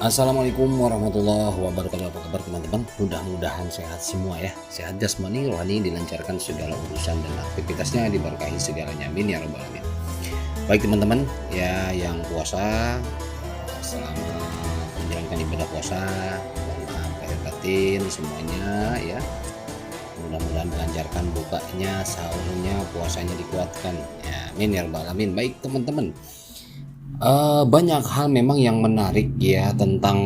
Assalamualaikum warahmatullahi wabarakatuh. Apa kabar teman-teman? Mudah-mudahan sehat semua ya. Sehat jasmani, rohani, dilancarkan segala urusan dan aktivitasnya, diberkahi segalanya. Amin ya rabbal alamin. Baik teman-teman, ya yang puasa, selama menjalankan ibadah puasa, mohon maaf lahir batin semuanya ya. Mudah-mudahan dilancarkan bukanya, sahurnya, puasanya dikuatkan. Ya, amin ya rabbal alamin. Baik teman-teman. Banyak hal memang yang menarik ya tentang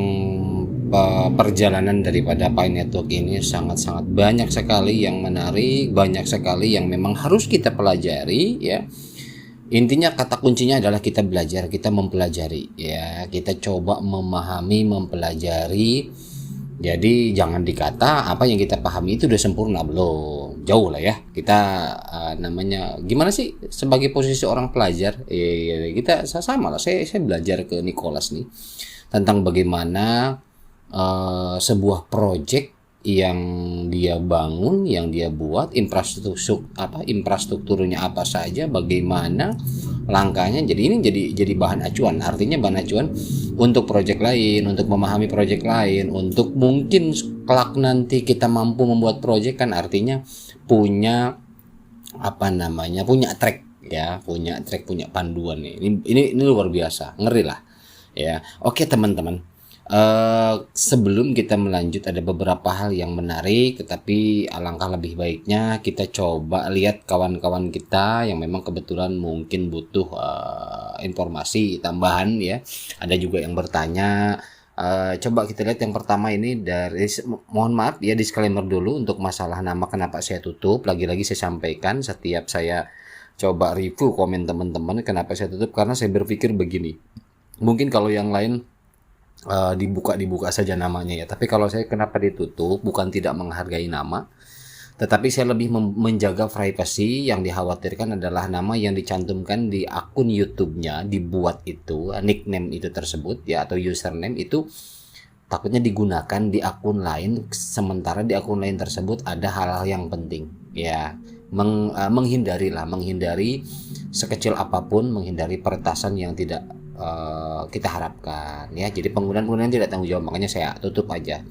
perjalanan daripada Pi Network ini, sangat-sangat banyak sekali yang menarik, banyak sekali yang memang harus kita pelajari ya. Intinya kata kuncinya adalah kita belajar, kita mempelajari ya, kita coba memahami, mempelajari. Jadi jangan dikata apa yang kita pahami itu udah sempurna, belum, jauh lah ya. Kita namanya gimana sih sebagai posisi orang pelajar, kita sama lah. Saya belajar ke Nicholas nih tentang bagaimana sebuah project yang dia bangun, yang dia buat, infrastrukturnya apa saja, bagaimana langkahnya. Jadi ini jadi bahan acuan, artinya bahan acuan untuk proyek lain, untuk memahami proyek lain, untuk mungkin kelak nanti kita mampu membuat proyek, kan artinya punya punya track ya, punya panduan nih. Ini luar biasa, ngeri lah ya. Oke teman-teman, sebelum kita melanjut ada beberapa hal yang menarik, tetapi alangkah lebih baiknya kita coba lihat kawan-kawan kita yang memang kebetulan mungkin butuh informasi tambahan ya. Ada juga yang bertanya. Coba kita lihat yang pertama ini dari, mohon maaf ya, disclaimer dulu untuk masalah nama, kenapa saya tutup. Lagi-lagi saya sampaikan setiap saya coba review komen teman-teman, kenapa saya tutup, karena saya berpikir begini, mungkin kalau yang lain dibuka saja namanya ya, tapi kalau saya kenapa ditutup, bukan tidak menghargai nama, tetapi saya lebih menjaga privasi. Yang dikhawatirkan adalah nama yang dicantumkan di akun YouTube-nya, dibuat itu nickname itu tersebut ya, atau username itu takutnya digunakan di akun lain, sementara di akun lain tersebut ada hal-hal yang penting ya. Menghindari sekecil apapun, menghindari peretasan yang tidak kita harapkan ya. Jadi penggunaan tidak tanggung jawab, makanya saya tutup aja.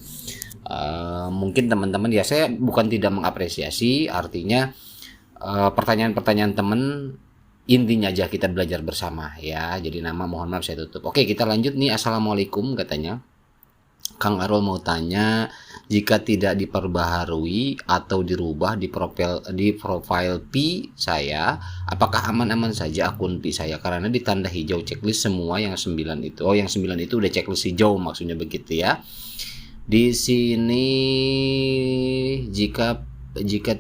Mungkin teman-teman ya, saya bukan tidak mengapresiasi, artinya pertanyaan-pertanyaan teman, intinya aja kita belajar bersama ya. Jadi nama mohon maaf saya tutup. Oke, kita lanjut nih. Assalamualaikum katanya. Kang Arul mau tanya, jika tidak diperbaharui atau dirubah di profile Pi saya, apakah aman-aman saja akun Pi saya? Karena ditanda hijau checklist semua yang 9 itu. Oh, yang 9 itu udah checklist hijau, maksudnya begitu ya. Di sini jika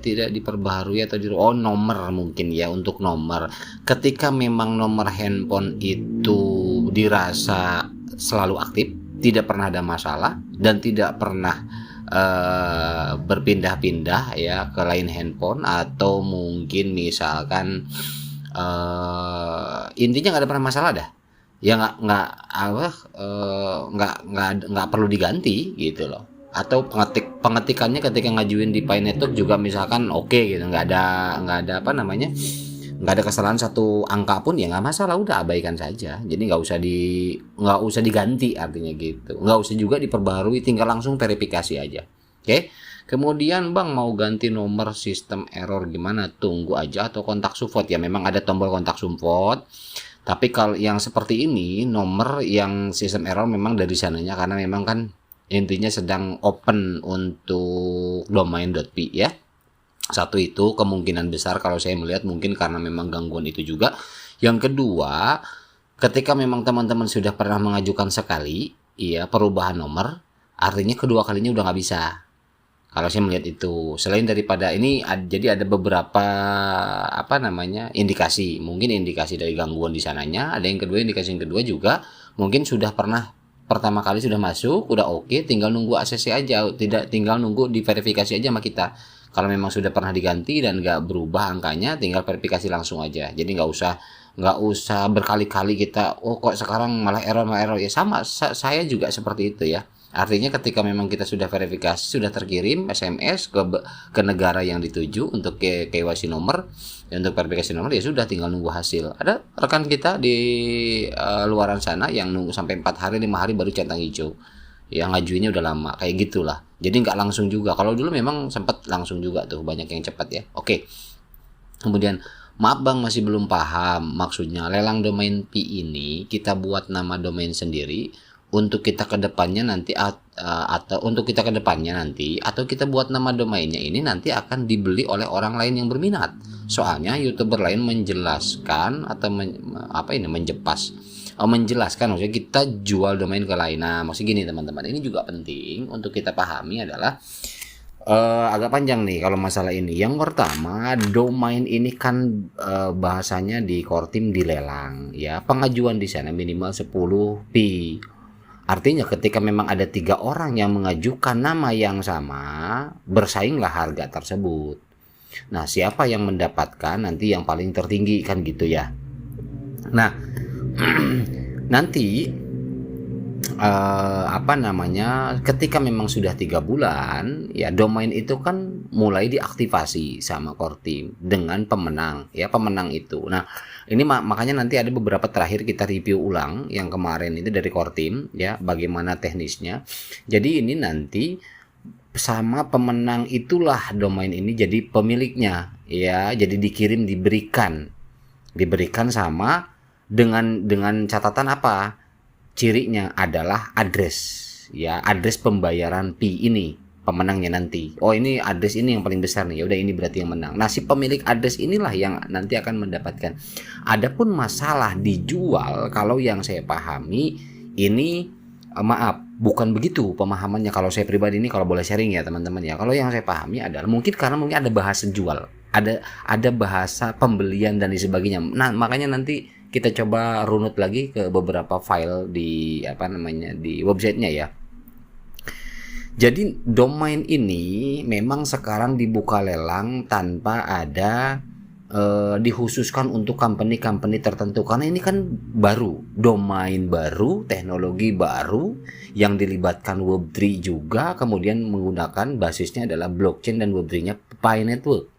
tidak diperbaharui atau nomor, mungkin ya, untuk nomor. Ketika memang nomor handphone itu dirasa selalu aktif, tidak pernah ada masalah dan tidak pernah berpindah-pindah ya ke lain handphone, atau mungkin misalkan intinya nggak ada pernah masalah dah ya, nggak perlu diganti gitu loh. Atau pengetikannya ketika ngajuin di Pi Network juga misalkan oke gitu, nggak ada nggak ada kesalahan satu angka pun, ya nggak masalah, udah abaikan saja. Jadi nggak usah diganti, artinya gitu. Nggak usah juga diperbarui, tinggal langsung verifikasi aja. Oke. Kemudian Bang, mau ganti nomor sistem error gimana? Tunggu aja atau kontak support ya. Memang ada tombol kontak support. Tapi kalau yang seperti ini, nomor yang sistem error memang dari sananya, karena memang kan intinya sedang open untuk domain.pi ya. Satu itu kemungkinan besar kalau saya melihat, mungkin karena memang gangguan itu juga. Yang kedua, ketika memang teman-teman sudah pernah mengajukan sekali ya perubahan nomor, artinya kedua kalinya udah nggak bisa. Kalau saya melihat itu, selain daripada ini jadi ada beberapa indikasi, mungkin indikasi dari gangguan di sananya. Ada indikasi yang kedua juga mungkin sudah pernah pertama kali sudah masuk, udah oke, tinggal nunggu ACC aja, tidak tinggal nunggu diverifikasi aja sama kita. Kalau memang sudah pernah diganti dan nggak berubah angkanya, tinggal verifikasi langsung aja. Jadi nggak usah berkali-kali kita, oh kok sekarang malah error ya. Sama saya juga seperti itu ya. Artinya ketika memang kita sudah verifikasi, sudah terkirim SMS ke negara yang dituju untuk KYC nomor, ya untuk verifikasi nomor, ya sudah tinggal nunggu hasil. Ada rekan kita di luaran sana yang nunggu sampai 4 hari 5 hari baru centang hijau. Yang ngajuinnya udah lama, kayak gitulah. Jadi nggak langsung juga. Kalau dulu memang sempat langsung juga tuh, banyak yang cepat ya. Oke. Kemudian, maaf Bang, masih belum paham maksudnya lelang domain P ini kita buat nama domain sendiri untuk kita ke depannya nanti atau untuk kita ke depannya nanti, atau kita buat nama domainnya ini nanti akan dibeli oleh orang lain yang berminat. Soalnya YouTuber lain menjelaskan atau menjelaskan maksudnya kita jual domain ke lain. Nah, maksud gini teman-teman, ini juga penting untuk kita pahami adalah agak panjang nih kalau masalah ini. Yang pertama, domain ini kan bahasanya di Kortim dilelang ya. Pengajuan di sana minimal 10 P. Artinya ketika memang ada 3 orang yang mengajukan nama yang sama, bersainglah harga tersebut. Nah, siapa yang mendapatkan nanti yang paling tertinggi kan gitu ya. Nah, nanti ketika memang sudah 3 bulan ya, domain itu kan mulai diaktifasi sama Kortim dengan pemenang ya, pemenang itu. Nah, ini makanya nanti ada beberapa terakhir kita review ulang yang kemarin itu dari Kortim ya, bagaimana teknisnya. Jadi ini nanti sama pemenang itulah domain ini jadi pemiliknya ya, jadi diberikan sama dengan catatan apa? Cirinya adalah address ya, address pembayaran P ini pemenangnya nanti. Oh, ini address ini yang paling besar nih. Ya udah, ini berarti yang menang. Nah, si pemilik address inilah yang nanti akan mendapatkan. Adapun masalah dijual, kalau yang saya pahami ini bukan begitu pemahamannya kalau saya pribadi ini, kalau boleh sharing ya teman-teman ya. Kalau yang saya pahami adalah mungkin ada bahasa jual, ada bahasa pembelian dan sebagainya. Nah, makanya nanti kita coba runut lagi ke beberapa file di di websitenya ya. Jadi domain ini memang sekarang dibuka lelang tanpa ada dikhususkan untuk company tertentu, karena ini kan baru, domain baru, teknologi baru yang dilibatkan Web3 juga, kemudian menggunakan basisnya adalah blockchain dan Web3-nya Pi Network.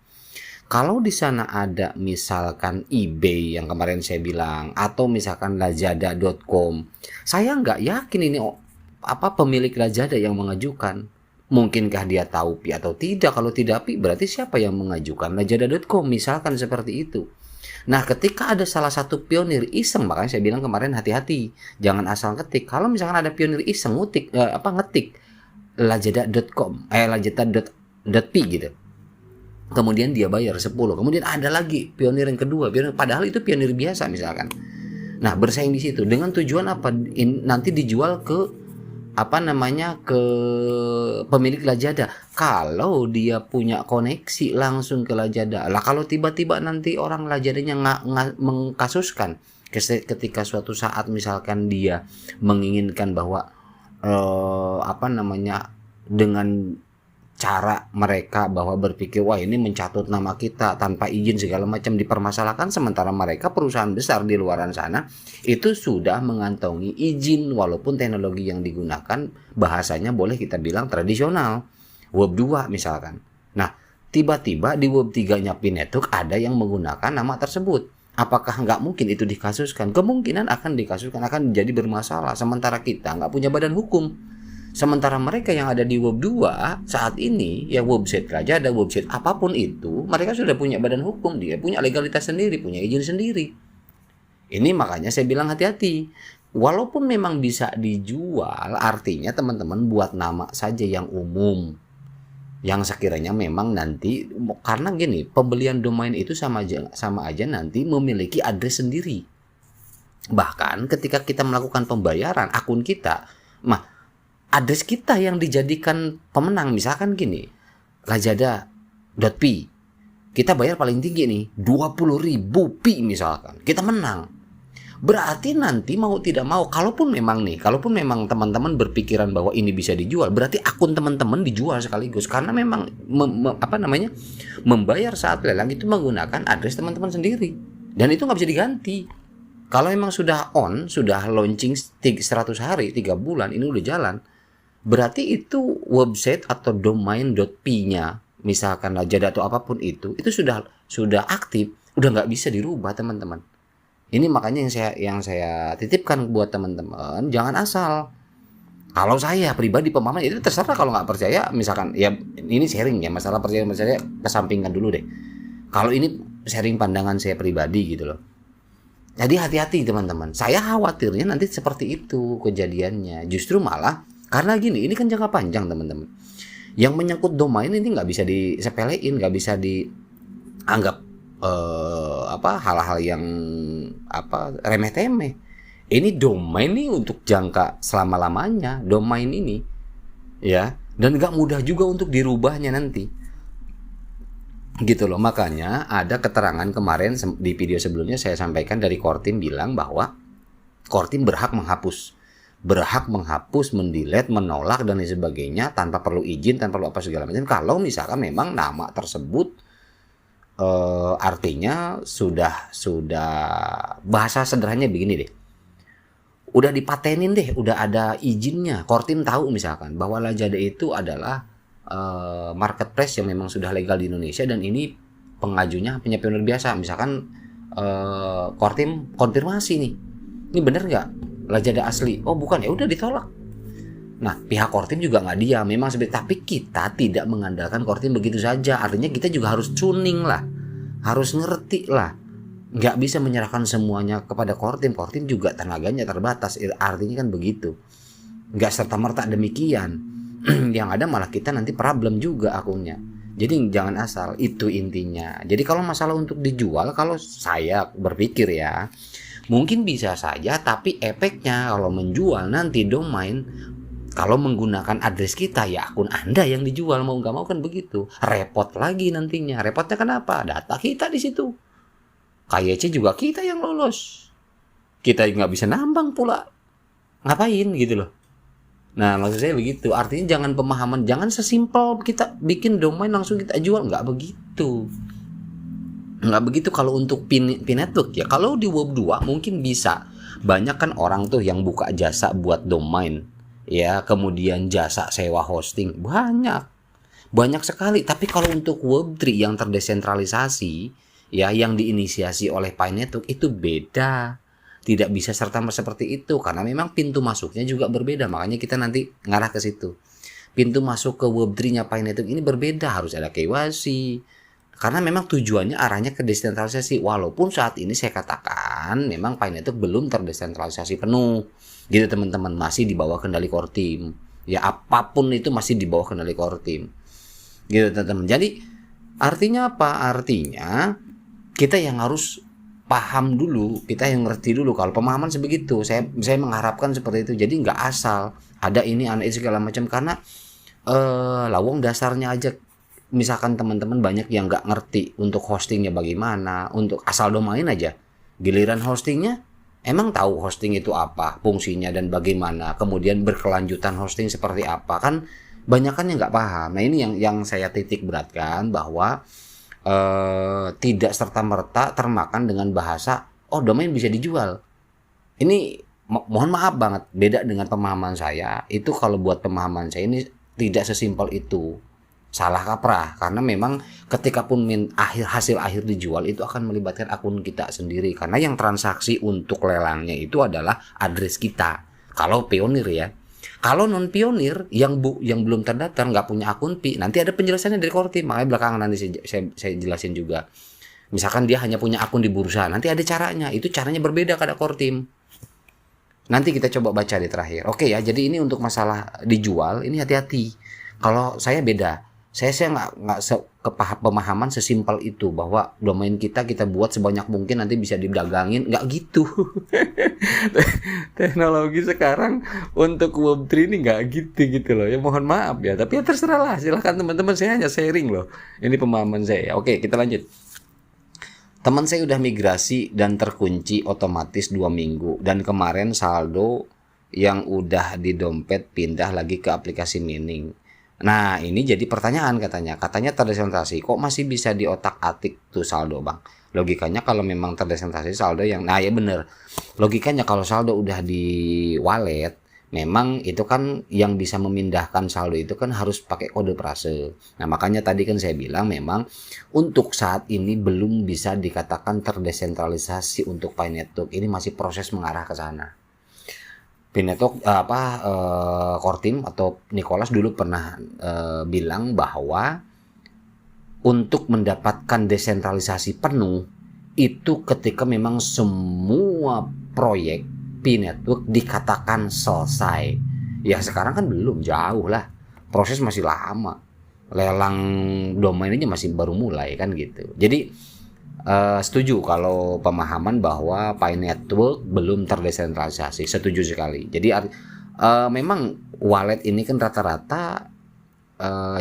Kalau di sana ada misalkan eBay yang kemarin saya bilang, atau misalkan Lazada.com, saya nggak yakin ini pemilik Lazada yang mengajukan. Mungkinkah dia tahu Pi atau tidak? Kalau tidak Pi, berarti siapa yang mengajukan? Lazada.com misalkan seperti itu. Nah, ketika ada salah satu pionir iseng, makanya saya bilang kemarin hati-hati, jangan asal ketik. Kalau misalkan ada pionir iseng ngetik Lazada.com, Lazada.pi gitu. Kemudian dia bayar 10. Kemudian ada lagi pionir yang kedua, padahal itu pionir biasa misalkan. Nah, bersaing di situ dengan tujuan apa? Nanti dijual ke ke pemilik Lazada. Kalau dia punya koneksi langsung ke Lazada. Lah, kalau tiba-tiba nanti orang Lazadanya mengkasuskan ketika suatu saat misalkan dia menginginkan bahwa dengan cara mereka bahwa berpikir, wah ini mencatut nama kita tanpa izin segala macam, dipermasalahkan, sementara mereka perusahaan besar di luaran sana itu sudah mengantongi izin, walaupun teknologi yang digunakan bahasanya boleh kita bilang tradisional, Web 2 misalkan. Nah, tiba-tiba di Web 3-nya Pi Network ada yang menggunakan nama tersebut. Apakah nggak mungkin itu dikasuskan? Kemungkinan akan dikasuskan, akan jadi bermasalah, sementara kita nggak punya badan hukum. Sementara mereka yang ada di Web 2 saat ini, ya website Lazada, website apapun itu, mereka sudah punya badan hukum, dia punya legalitas sendiri, punya izin sendiri. Ini makanya saya bilang hati-hati. Walaupun memang bisa dijual, artinya teman-teman buat nama saja yang umum. Yang sekiranya memang nanti, karena gini, pembelian domain itu sama aja nanti memiliki address sendiri. Bahkan ketika kita melakukan pembayaran akun kita, address kita yang dijadikan pemenang, misalkan gini, Lazada.pi, kita bayar paling tinggi nih 20.000 Pi misalkan, kita menang. Berarti nanti mau tidak mau, kalaupun memang teman-teman berpikiran bahwa ini bisa dijual, berarti akun teman-teman dijual sekaligus, karena memang membayar saat lelang itu menggunakan address teman-teman sendiri, dan itu nggak bisa diganti. Kalau memang sudah launching 100 hari, 3 bulan, ini udah jalan, berarti itu website atau domain.p-nya, misalkan Lazada atau apapun itu sudah aktif, udah nggak bisa dirubah teman-teman. Ini makanya yang saya titipkan buat teman-teman, jangan asal. Kalau saya pribadi pemahaman itu terserah, kalau nggak percaya misalkan ya ini sharing ya, masalah percaya kesampingkan dulu deh. Kalau ini sharing pandangan saya pribadi gitu loh. Jadi hati-hati teman-teman. Saya khawatirnya nanti seperti itu kejadiannya. Justru malah karena gini, ini kan jangka panjang teman-teman. Yang menyangkut domain ini nggak bisa disepelein, nggak bisa dianggap hal-hal yang remeh-temeh. Ini domain nih untuk jangka selama-lamanya, domain ini ya, dan nggak mudah juga untuk dirubahnya nanti gitu loh. Makanya ada keterangan kemarin di video sebelumnya saya sampaikan dari Kortim bilang bahwa Kortim berhak menghapus, mendelete, menolak dan lain sebagainya tanpa perlu izin, tanpa perlu apa segala macam. Kalau misalkan memang nama tersebut artinya sudah bahasa sederhananya begini deh. Udah dipatenin deh, udah ada izinnya. Kortim tahu misalkan bahwa Lazada itu adalah marketplace yang memang sudah legal di Indonesia dan ini pengajunya hanya pionir biasa. Misalkan Kortim konfirmasi nih, ini bener nggak Lazada asli? Oh bukan, ya udah ditolak. Nah pihak Kortim juga nggak diam, memang tapi kita tidak mengandalkan Kortim begitu saja. Artinya kita juga harus tuning lah, harus ngerti lah. Nggak bisa menyerahkan semuanya kepada Kortim. Kortim juga tenaganya terbatas, artinya kan begitu. Nggak serta-merta demikian. Yang ada malah kita nanti problem juga akunnya. Jadi jangan asal, itu intinya. Jadi kalau masalah untuk dijual, kalau saya berpikir ya, mungkin bisa saja, tapi efeknya kalau menjual nanti domain, kalau menggunakan address kita, ya akun Anda yang dijual, mau nggak mau kan begitu. Repot lagi nantinya. Repotnya kenapa? Data kita di situ. KYC juga kita yang lolos. Kita nggak bisa nambang pula. Ngapain gitu loh. Nah maksud saya begitu. Artinya jangan sesimpel kita bikin domain langsung kita jual. Nggak begitu. Nggak begitu kalau untuk P-Network ya. Kalau di Web2 mungkin bisa. Banyak kan orang tuh yang buka jasa buat domain. Ya kemudian jasa sewa hosting. Banyak sekali. Tapi kalau untuk Web3 yang terdesentralisasi, ya yang diinisiasi oleh P-Network itu beda. Tidak bisa serta-merta seperti itu karena memang pintu masuknya juga berbeda. Makanya kita nanti ngarah ke situ. Pintu masuk ke Web3-nya P-Network ini berbeda, harus ada KYC. Karena memang tujuannya arahnya ke desentralisasi. Walaupun saat ini saya katakan memang P-Network belum terdesentralisasi penuh. Gitu teman-teman, masih di bawah kendali Kortim. Ya apapun itu masih di bawah kendali Kortim. Gitu teman-teman. Jadi artinya apa? Artinya kita yang harus paham dulu, kita yang ngerti dulu. Kalau pemahaman sebegitu, saya mengharapkan seperti itu. Jadi nggak asal ada ini segala macam, karena lawang dasarnya aja. Misalkan teman-teman banyak yang nggak ngerti untuk hostingnya bagaimana, untuk asal domain aja. Giliran hostingnya, emang tahu hosting itu apa, fungsinya dan bagaimana. Kemudian berkelanjutan hosting seperti apa, kan banyak kan yang nggak paham. Nah ini yang saya titik beratkan bahwa tidak serta-merta termakan dengan bahasa domain bisa dijual. Ini mohon maaf banget, beda dengan pemahaman saya. Itu kalau buat pemahaman saya ini tidak sesimpel itu. Salah kaprah, karena memang ketika pun hasil akhir dijual itu akan melibatkan akun kita sendiri, karena yang transaksi untuk lelangnya itu adalah address kita. Kalau pionir ya. Kalau non pionir yang belum terdaftar, nggak punya akun Pi, nanti ada penjelasannya dari Kortim. Makanya belakangan nanti saya jelasin juga. Misalkan dia hanya punya akun di bursa, nanti ada caranya. Itu caranya berbeda pada Kortim. Nanti kita coba baca di terakhir. Oke ya, jadi ini untuk masalah dijual, ini hati-hati. Kalau saya beda. Saya nggak pemahaman sesimpel itu bahwa domain kita buat sebanyak mungkin nanti bisa didagangin, nggak gitu. Teknologi sekarang untuk Web3 ini nggak gitu loh. Ya mohon maaf ya, tapi ya terserah lah, silahkan teman-teman, saya hanya sharing loh. Ini pemahaman saya. Oke, kita lanjut. Teman saya udah migrasi dan terkunci otomatis 2 minggu, dan kemarin saldo yang udah di dompet pindah lagi ke aplikasi mining. Nah ini jadi pertanyaan, katanya terdesentralisasi, kok masih bisa diotak-atik tuh saldo bang? Logikanya kalau memang terdesentralisasi saldo yang, nah ya bener, logikanya kalau saldo udah di wallet memang itu kan yang bisa memindahkan saldo itu kan harus pakai kode prase. Nah, makanya tadi kan saya bilang memang untuk saat ini belum bisa dikatakan terdesentralisasi untuk Pi Network. Ini masih proses mengarah ke sana. Pi Network Kortim atau Nicholas dulu pernah bilang bahwa untuk mendapatkan desentralisasi penuh itu ketika memang semua proyek Pi Network dikatakan selesai. Ya sekarang kan belum, jauh lah. Proses masih lama. Lelang domain aja masih baru mulai kan gitu. Jadi setuju kalau pemahaman bahwa Pi Network belum terdesentralisasi. Setuju sekali. Jadi memang wallet ini kan rata-rata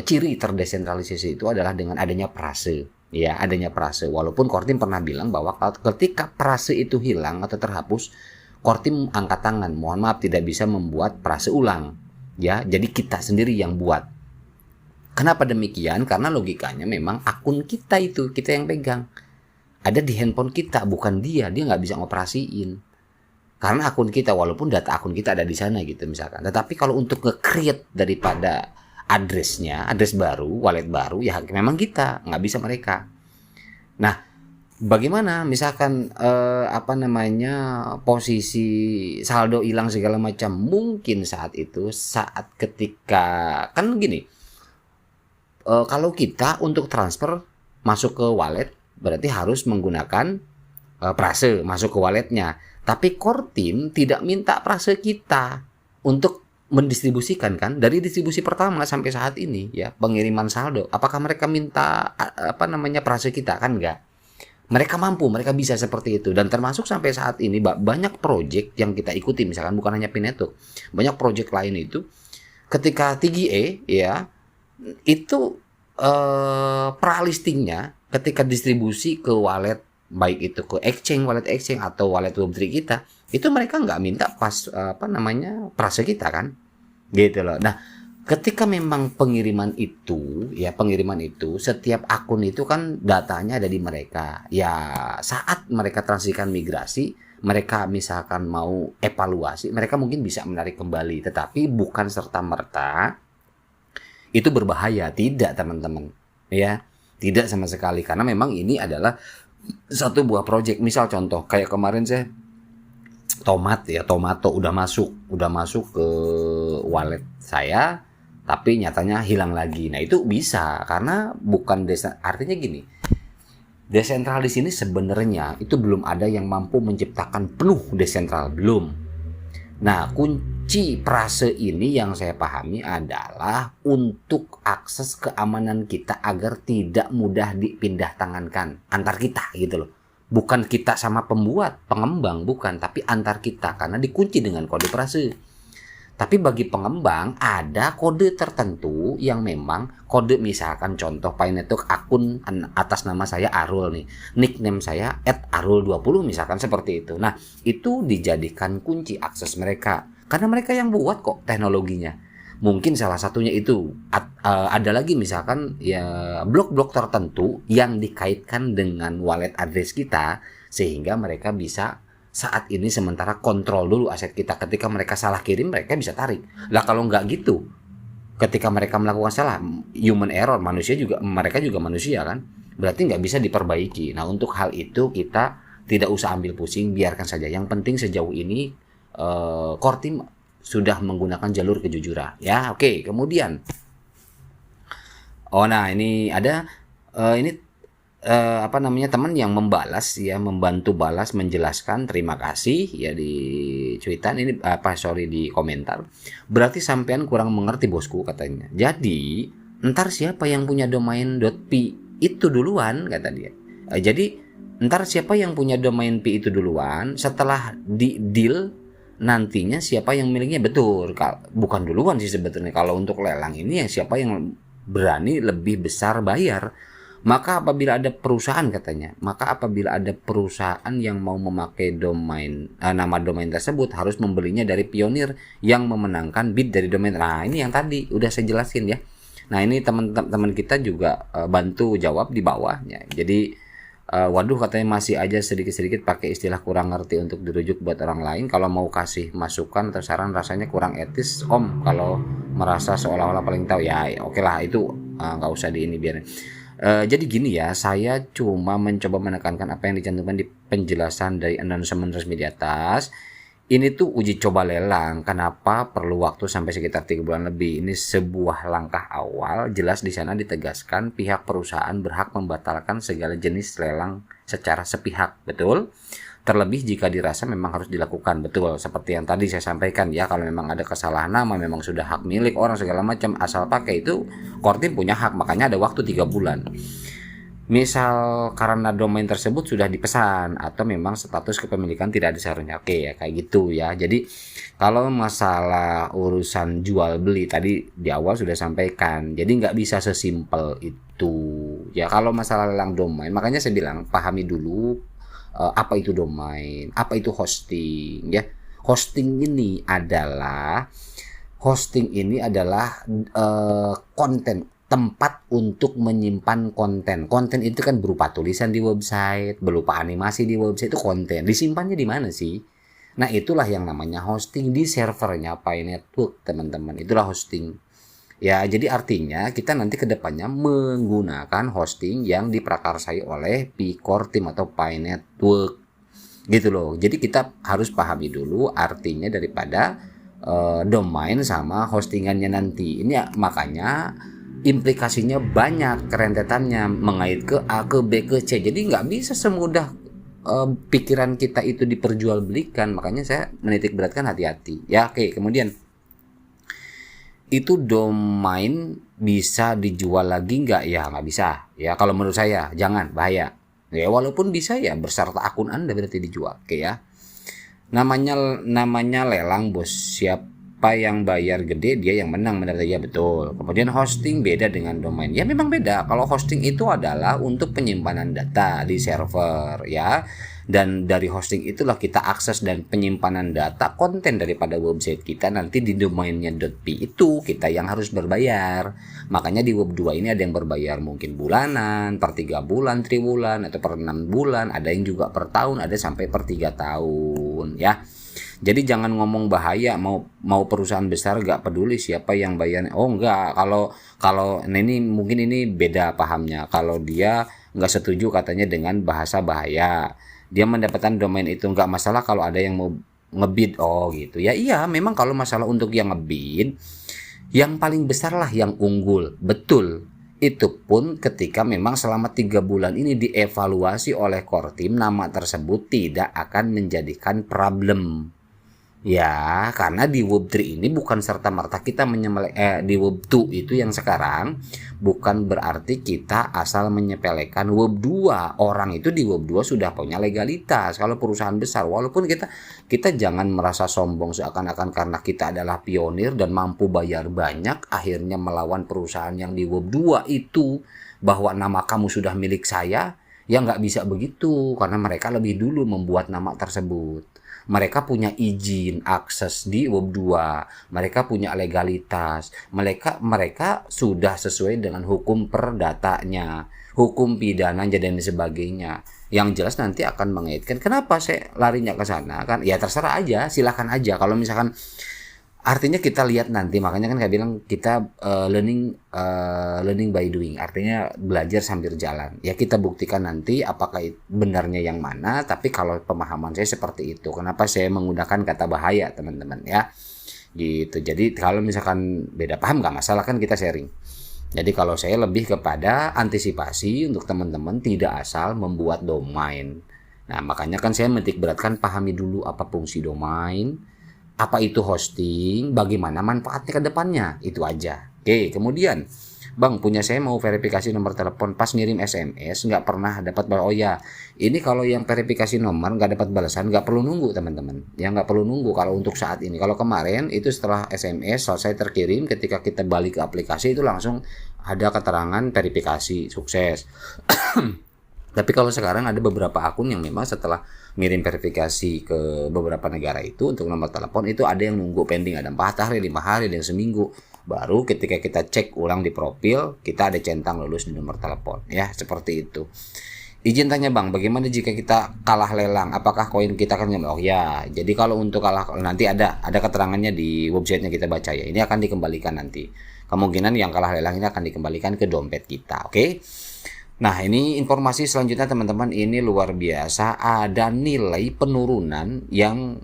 ciri terdesentralisasi itu adalah dengan adanya prase. Ya, adanya prase. Walaupun Kortim pernah bilang bahwa ketika prase itu hilang atau terhapus, Kortim angkat tangan. Mohon maaf, tidak bisa membuat prase ulang. Ya, jadi kita sendiri yang buat. Kenapa demikian? Karena logikanya memang akun kita itu, kita yang pegang. Ada di handphone kita, bukan dia. Dia nggak bisa ngoperasiin. Karena akun kita, walaupun data akun kita ada di sana gitu misalkan. Tetapi kalau untuk nge-create daripada addressnya, address baru, wallet baru, ya memang kita, nggak bisa mereka. Nah, bagaimana misalkan posisi saldo hilang segala macam, mungkin saat itu, saat ketika kan gini, kalau kita untuk transfer masuk ke wallet berarti harus menggunakan prase masuk ke walletnya. Tapi Kortim tidak minta prase kita untuk mendistribusikan kan dari distribusi pertama sampai saat ini ya, pengiriman saldo. Apakah mereka minta prase kita? Kan enggak. Mereka mampu, mereka bisa seperti itu. Dan termasuk sampai saat ini banyak project yang kita ikuti, misalkan bukan hanya Pi Network, banyak project lain itu ketika TGE ya itu pralistingnya ketika distribusi ke wallet, baik itu ke wallet exchange atau wallet Web3 kita, itu mereka nggak minta prase kita kan, gitu loh. Nah, ketika memang pengiriman itu setiap akun itu kan datanya ada di mereka. Ya, saat mereka transisikan migrasi, mereka misalkan mau evaluasi, mereka mungkin bisa menarik kembali, tetapi bukan serta-merta itu berbahaya, tidak teman-teman. Ya, tidak sama sekali, karena memang ini adalah satu buah project. Misal contoh kayak kemarin saya Tomato udah masuk ke wallet saya, tapi nyatanya hilang lagi. Nah, itu bisa karena bukan artinya gini. Desentral di sini sebenarnya itu belum ada yang mampu menciptakan penuh desentral, belum. Nah, kunci prase ini yang saya pahami adalah untuk akses keamanan kita agar tidak mudah dipindah tangankan antar kita gitu loh. Bukan kita sama pembuat, pengembang, bukan, tapi antar kita karena dikunci dengan kode prase. Tapi bagi pengembang ada kode tertentu yang memang kode, misalkan contoh Pi Network akun atas nama saya Arul nih. Nickname saya @arul20 misalkan seperti itu. Nah, itu dijadikan kunci akses mereka. Karena mereka yang buat kok teknologinya. Mungkin salah satunya itu. Ada lagi misalkan ya blok-blok tertentu yang dikaitkan dengan wallet address kita sehingga mereka bisa saat ini sementara kontrol dulu aset kita. Ketika mereka salah kirim, mereka bisa tarik. Lah kalau nggak gitu, ketika mereka melakukan salah, human error, mereka juga manusia kan, berarti nggak bisa diperbaiki. Nah, untuk hal itu kita tidak usah ambil pusing, biarkan saja. Yang penting sejauh ini Kortim sudah menggunakan jalur kejujuran. Ya, oke. Kemudian, nah ini ada teman yang membantu balas menjelaskan terima kasih ya di cuitan ini di komentar. Berarti sampean kurang mengerti bosku, katanya. Jadi ntar siapa yang punya domain .pi itu duluan, kata dia. Jadi ntar siapa yang punya domain pi itu duluan, setelah di deal nantinya siapa yang miliknya, betul. Bukan duluan sih sebetulnya. Kalau untuk lelang ini ya siapa yang berani lebih besar bayar. Maka apabila ada perusahaan, katanya, yang mau memakai nama domain tersebut harus membelinya dari pionir yang memenangkan bid dari domain. Nah, ini yang tadi udah saya jelasin ya. Nah, ini teman-teman kita juga bantu jawab di bawah ya. Jadi Waduh, katanya masih aja sedikit-sedikit pakai istilah kurang ngerti untuk dirujuk buat orang lain. Kalau mau kasih masukan atau saran rasanya kurang etis om, kalau merasa seolah-olah paling tahu ya, oke lah itu nggak usah di ini biarin. Jadi gini ya, saya cuma mencoba menekankan apa yang dicantumkan di penjelasan dari announcement resmi di atas. Ini tuh uji coba lelang. Kenapa perlu waktu sampai sekitar 3 bulan lebih? Ini sebuah langkah awal. Jelas di sana ditegaskan pihak perusahaan berhak membatalkan segala jenis lelang secara sepihak. Betul? Terlebih jika dirasa memang harus dilakukan. Betul, seperti yang tadi saya sampaikan ya, kalau memang ada kesalahan nama, memang sudah hak milik orang segala macam, asal pakai itu Kortim punya hak, makanya ada waktu 3 bulan. Misal karena domain tersebut sudah dipesan atau memang status kepemilikan tidak ada seharusnya, oke ya kayak gitu ya. Jadi kalau masalah urusan jual beli tadi di awal sudah sampaikan, jadi nggak bisa sesimpel itu ya. Kalau masalah lelang domain, makanya saya bilang pahami dulu apa itu domain, apa itu hosting ya. Hosting ini adalah konten, tempat untuk menyimpan konten. Konten itu kan berupa tulisan di website, berupa animasi di website, itu konten. Disimpannya di mana sih? Nah, itulah yang namanya hosting, di servernya Pi Network, teman-teman. Itulah hosting. Ya, jadi artinya kita nanti ke depannya menggunakan hosting yang diprakarsai oleh Pi Core Team atau Pi Network. Gitu loh. Jadi kita harus pahami dulu artinya daripada domain sama hostingannya nanti. Ini makanya implikasinya banyak, kerentetannya mengait ke A, ke B, ke C. Jadi nggak bisa semudah pikiran kita itu diperjualbelikan. Makanya saya menitik beratkan hati-hati. Ya, oke. Kemudian itu domain bisa dijual lagi nggak? Ya nggak bisa. Ya kalau menurut saya jangan, bahaya. Ya walaupun bisa ya berserta akun Anda berarti dijual. Oke ya. Namanya lelang bos, siapa yang bayar gede dia yang menang, benar ya, betul. Kemudian hosting beda dengan domain, ya memang beda. Kalau hosting itu adalah untuk penyimpanan data di server ya, dan dari hosting itulah kita akses dan penyimpanan data konten daripada website kita nanti di domainnya .pi, itu kita yang harus berbayar. Makanya di web 2 ini ada yang berbayar mungkin bulanan, per 3 bulan, triwulan, atau per 6 bulan, ada yang juga per tahun, ada sampai per 3 tahun ya. Jadi jangan ngomong bahaya, mau perusahaan besar gak peduli siapa yang bayar. Oh enggak, kalau ini mungkin ini beda pahamnya. Kalau dia nggak setuju katanya dengan bahasa bahaya, dia mendapatkan domain itu nggak masalah kalau ada yang mau ngebid. Oh gitu ya. Iya memang kalau masalah untuk yang ngebid, yang paling besar lah yang unggul, betul. Itu pun ketika memang selama 3 bulan ini dievaluasi oleh Core Team, nama tersebut tidak akan menjadikan problem. Ya, karena di Web 3 ini bukan serta-merta kita di Web 2 itu yang sekarang bukan berarti kita asal menyepelekan Web 2. Orang itu di Web 2 sudah punya legalitas. Kalau perusahaan besar, walaupun kita jangan merasa sombong seakan-akan karena kita adalah pionir dan mampu bayar banyak, akhirnya melawan perusahaan yang di Web 2 itu bahwa nama kamu sudah milik saya. Ya nggak bisa begitu, karena mereka lebih dulu membuat nama tersebut. Mereka punya izin akses di Web 2, mereka punya legalitas, mereka sudah sesuai dengan hukum perdatanya, hukum pidana dan sebagainya. Yang jelas nanti akan mengaitkan. Kenapa saya larinya ke sana kan? Ya terserah aja, silakan aja. Kalau misalkan artinya kita lihat nanti, makanya kan saya bilang kita learning by doing, artinya belajar sambil jalan. Ya kita buktikan nanti apakah benarnya yang mana, tapi kalau pemahaman saya seperti itu. Kenapa saya menggunakan kata bahaya, teman-teman ya. Gitu. Jadi kalau misalkan beda paham nggak masalah, kan kita sharing. Jadi kalau saya lebih kepada antisipasi untuk teman-teman tidak asal membuat domain. Nah, makanya kan saya menitik beratkan pahami dulu apa fungsi domain, apa itu hosting, bagaimana manfaatnya ke depannya, itu aja. Oke, kemudian Bang, punya saya mau verifikasi nomor telepon, pas ngirim SMS nggak pernah dapat. Oh ya, ini kalau yang verifikasi nomor nggak dapat balasan nggak perlu nunggu teman-teman. Ya nggak perlu nunggu kalau untuk saat ini. Kalau kemarin itu setelah SMS selesai terkirim, ketika kita balik ke aplikasi itu langsung ada keterangan verifikasi sukses. Tapi kalau sekarang ada beberapa akun yang memang setelah ngirim verifikasi ke beberapa negara itu untuk nomor telepon itu ada yang nunggu pending, ada 4 hari, 5 hari, dan seminggu. Baru ketika kita cek ulang di profil, kita ada centang lulus di nomor telepon. Ya, seperti itu. Izin tanya Bang, bagaimana jika kita kalah lelang? Apakah koin kita akan kembali? Oh ya, jadi kalau untuk kalah nanti ada keterangannya di websitenya kita baca ya. Ini akan dikembalikan nanti. Kemungkinan yang kalah lelang ini akan dikembalikan ke dompet kita, oke? Nah, ini informasi selanjutnya teman-teman, ini luar biasa. Ada nilai penurunan yang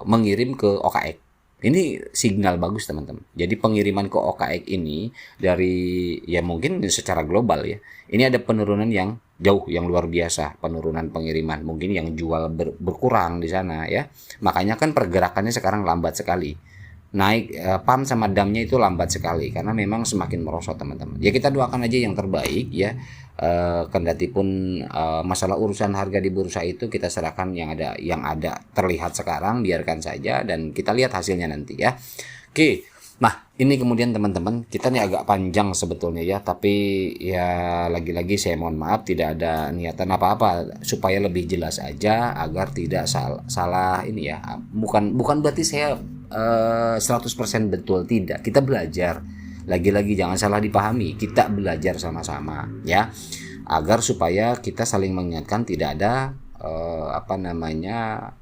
mengirim ke OKX. Ini signal bagus teman-teman. Jadi pengiriman ke OKX ini dari ya mungkin secara global ya. Ini ada penurunan yang jauh, yang luar biasa, penurunan pengiriman. Mungkin yang jual berkurang di sana ya. Makanya kan pergerakannya sekarang lambat sekali. Naik pump sama damnya itu lambat sekali karena memang semakin merosot teman-teman. Ya kita doakan aja yang terbaik ya. Kendati pun masalah urusan harga di bursa itu kita serahkan yang ada terlihat sekarang, biarkan saja dan kita lihat hasilnya nanti ya. Oke. Nah, ini kemudian teman-teman, kita nih agak panjang sebetulnya ya, tapi ya lagi-lagi saya mohon maaf tidak ada niatan apa-apa, supaya lebih jelas aja agar tidak salah ini ya. Bukan berarti saya 100% betul, tidak. Kita belajar. Lagi-lagi jangan salah dipahami, kita belajar sama-sama ya, agar supaya kita saling mengingatkan, tidak ada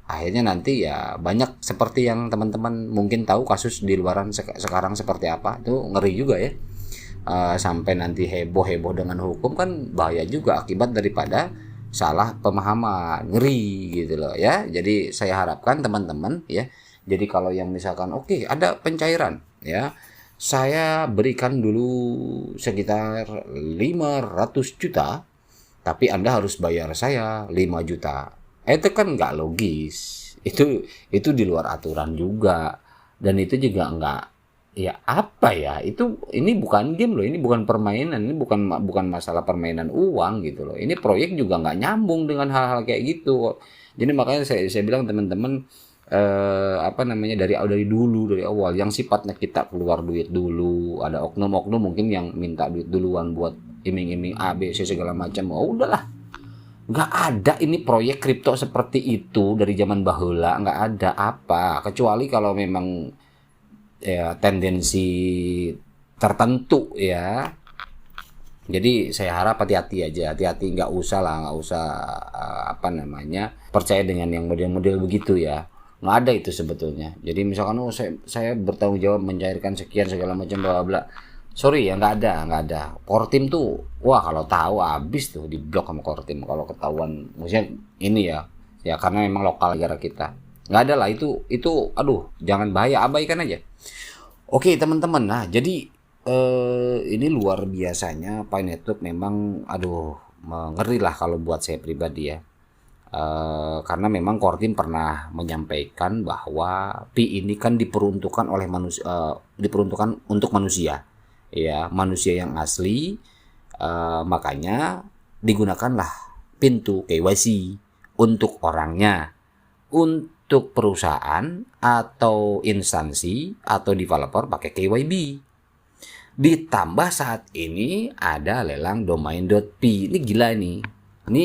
akhirnya nanti ya banyak seperti yang teman-teman mungkin tahu kasus di luaran sekarang seperti apa. Itu ngeri juga ya, sampai nanti heboh dengan hukum kan bahaya juga akibat daripada salah pemahaman, ngeri gitu loh ya. Jadi saya harapkan teman-teman ya, jadi kalau yang misalkan oke, ada pencairan ya, saya berikan dulu sekitar 500 juta, tapi Anda harus bayar saya 5 juta. Itu kan nggak logis. Itu di luar aturan juga. Dan itu juga nggak, ya apa ya? Ini bukan game loh, ini bukan permainan, ini bukan masalah permainan uang gitu loh. Ini proyek juga nggak nyambung dengan hal-hal kayak gitu. Jadi makanya saya bilang teman-teman, dari awal yang sifatnya kita keluar duit dulu, ada oknum-oknum mungkin yang minta duit duluan buat iming-iming A, B, C segala macam. Oh udahlah, nggak ada ini proyek kripto seperti itu dari zaman bahula, nggak ada apa, kecuali kalau memang ya tendensi tertentu ya. Jadi saya harap hati-hati aja, nggak usah percaya dengan yang model-model begitu ya. Nggak ada itu sebetulnya. Jadi misalkan saya bertanggung jawab mencairkan sekian segala macam bla bla. Sorry ya, nggak ada. Kortim tuh, wah kalau tahu habis tuh diblok sama Kortim kalau ketahuan. Maksudnya ini ya karena memang lokal negara kita. Nggak ada lah itu, aduh jangan, bahaya, abaikan aja. Oke teman-teman, nah jadi ini luar biasanya Pi Network memang, aduh ngeri lah kalau buat saya pribadi ya. Karena memang Kortim pernah menyampaikan bahwa Pi ini kan diperuntukkan oleh manusia, diperuntukkan untuk manusia. Ya, manusia yang asli, makanya digunakanlah pintu KYC untuk orangnya, untuk perusahaan atau instansi atau developer pakai KYB. Ditambah saat ini ada lelang domain.pi. Ini gila nih. Ini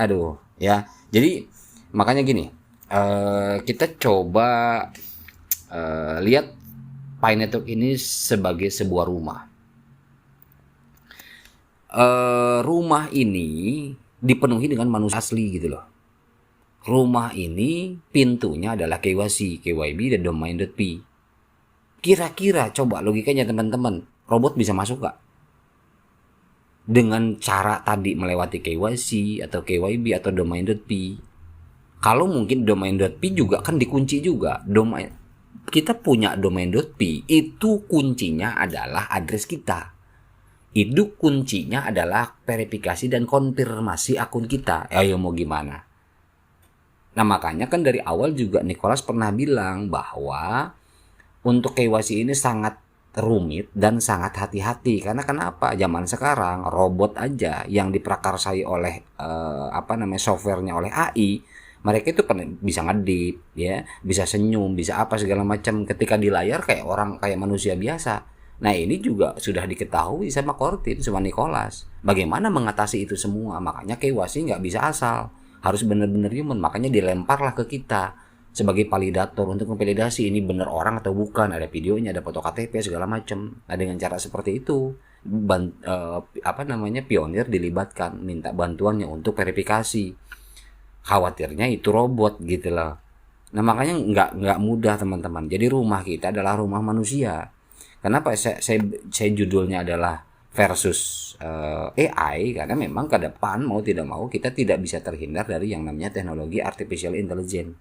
aduh ya. Jadi makanya gini, kita coba lihat Pi Network ini sebagai sebuah rumah. Rumah ini dipenuhi dengan manusia asli gitu loh. Rumah ini pintunya adalah KYC, KYB dan domain.pi. Kira-kira coba logikanya teman-teman, robot bisa masuk gak? Dengan cara tadi melewati KYC atau KYB atau domain.pi. Kalau mungkin domain.pi juga kan dikunci juga. Kita punya domain.pi, itu kuncinya adalah address kita. Itu kuncinya adalah verifikasi dan konfirmasi akun kita. Ayo mau gimana? Nah makanya kan dari awal juga Nicholas pernah bilang bahwa untuk KYC ini sangat rumit dan sangat hati-hati. Karena kenapa? Zaman sekarang robot aja yang diprakarsai oleh softwarenya oleh AI, mereka itu bisa ngedip ya, bisa senyum, bisa apa segala macam ketika di layar kayak manusia biasa. Nah ini juga sudah diketahui sama Kortim, sama Nicholas. Bagaimana mengatasi itu semua? Makanya KYC nggak bisa asal, harus benar-benar human. Makanya dilemparlah ke kita sebagai validator untuk memvalidasi ini benar orang atau bukan. Ada videonya, ada foto KTP segala macam. Nah dengan cara seperti itu pionir dilibatkan, minta bantuannya untuk verifikasi. Khawatirnya itu robot gitu loh. Nah makanya nggak mudah teman-teman. Jadi rumah kita adalah rumah manusia. Kenapa saya judulnya adalah versus AI, karena memang ke depan mau tidak mau kita tidak bisa terhindar dari yang namanya teknologi artificial intelligence.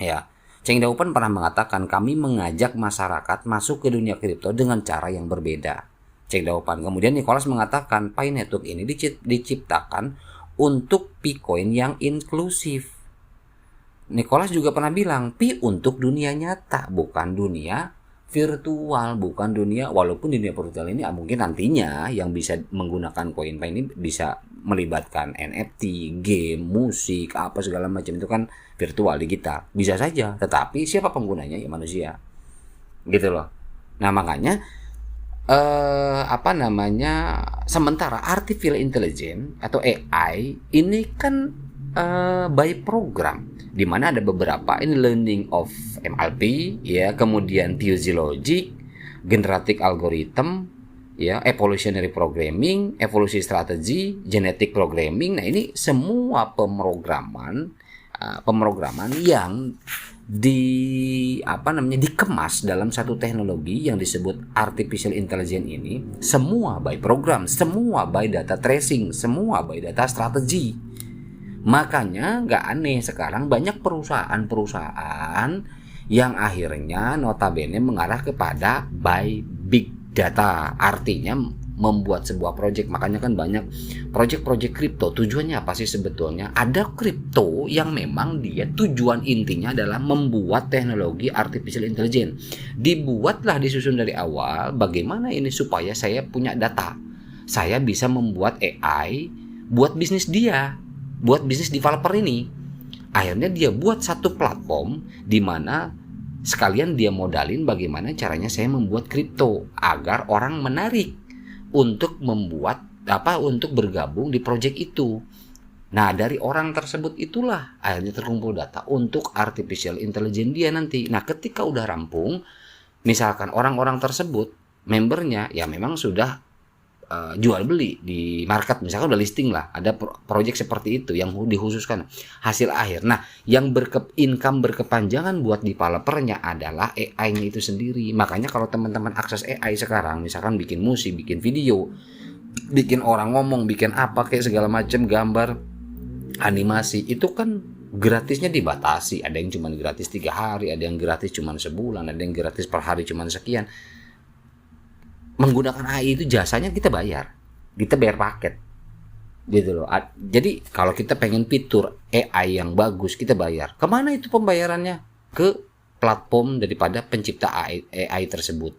Ya, Cheng Daopan pernah mengatakan kami mengajak masyarakat masuk ke dunia kripto dengan cara yang berbeda. Cheng Daopan. Kemudian Nicholas mengatakan Pi Network ini diciptakan untuk Bitcoin yang inklusif. Nicholas juga pernah bilang Pi untuk dunia nyata, bukan dunia virtual, bukan dunia, walaupun dunia virtual ini mungkin nantinya yang bisa menggunakan koin Pi ini bisa melibatkan NFT, game, musik, apa segala macam itu kan virtual digital, bisa saja. Tetapi siapa penggunanya? Ya manusia, gitu loh. Nah makanya sementara artificial intelligence atau AI ini kan by program, di mana ada beberapa ini learning of MLP, ya, kemudian fuzzy logic, generative algorithm, ya, evolutionary programming, evolusi strategi, genetic programming. Nah ini semua pemrograman yang dikemas dalam satu teknologi yang disebut artificial intelligence ini, semua by program, semua by data tracing, semua by data strategi. Makanya nggak aneh sekarang banyak perusahaan-perusahaan yang akhirnya notabene mengarah kepada by big data, artinya membuat sebuah project. Makanya kan banyak project-project kripto. Tujuannya apa sih sebetulnya? Ada kripto yang memang dia tujuan intinya adalah membuat teknologi artificial intelligence. Dibuatlah, disusun dari awal bagaimana ini supaya saya punya data, saya bisa membuat AI buat bisnis dia, buat bisnis developer ini. Akhirnya dia buat satu platform di mana sekalian dia modalin bagaimana caranya saya membuat kripto agar orang menarik untuk untuk bergabung di project itu. Nah, dari orang tersebut itulah akhirnya terkumpul data untuk artificial intelligence dia nanti. Nah, ketika udah rampung, misalkan orang-orang tersebut membernya ya memang sudah jual beli di market, misalkan udah listing lah, ada project seperti itu yang dikhususkan hasil akhir. Nah, yang income berkepanjangan buat developernya adalah AI-nya itu sendiri. Makanya kalau teman-teman akses AI sekarang, misalkan bikin musik, bikin video, bikin orang ngomong, bikin apa kayak segala macam, gambar, animasi, itu kan gratisnya dibatasi. Ada yang cuma gratis 3 hari, ada yang gratis cuma sebulan, ada yang gratis per hari cuma sekian. Menggunakan AI itu jasanya kita bayar paket, gitu loh. Jadi kalau kita pengen fitur AI yang bagus, kita bayar. Kemana itu pembayarannya? Ke platform daripada pencipta AI tersebut.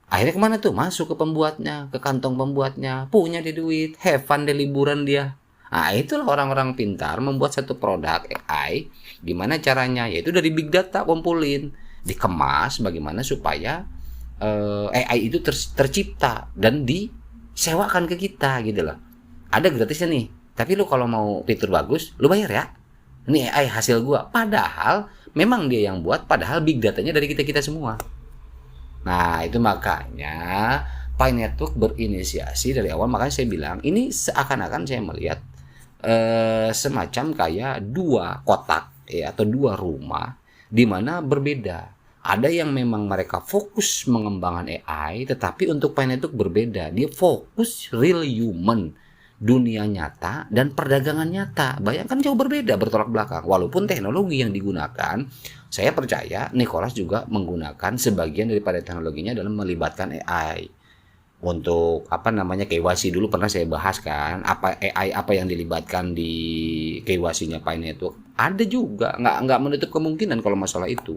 Akhirnya kemana tuh? Masuk ke pembuatnya, ke kantong pembuatnya, punya dia duit, have fun deh, liburan dia. Nah itulah orang-orang pintar membuat satu produk AI. Gimana caranya? Yaitu dari big data kumpulin, dikemas bagaimana supaya AI itu tercipta dan disewakan ke kita, gitu loh. Ada gratisnya nih, tapi lu kalau mau fitur bagus, lu bayar ya. Ini AI hasil gua. Padahal memang dia yang buat, padahal big datanya dari kita semua. Nah, itu makanya Pi Network berinisiasi dari awal. Makanya saya bilang ini seakan-akan saya melihat semacam kayak dua kotak, ya, atau dua rumah di mana berbeda. Ada yang memang mereka fokus mengembangkan AI, tetapi untuk Pi Network berbeda. Dia fokus real human, dunia nyata dan perdagangan nyata. Bayangkan jauh berbeda, bertolak belakang. Walaupun teknologi yang digunakan, saya percaya Nicholas juga menggunakan sebagian daripada teknologinya dalam melibatkan AI. Untuk KYC dulu pernah saya bahas kan, AI yang dilibatkan di KYC-nya Pi Network. Ada juga, nggak menutup kemungkinan kalau masalah itu.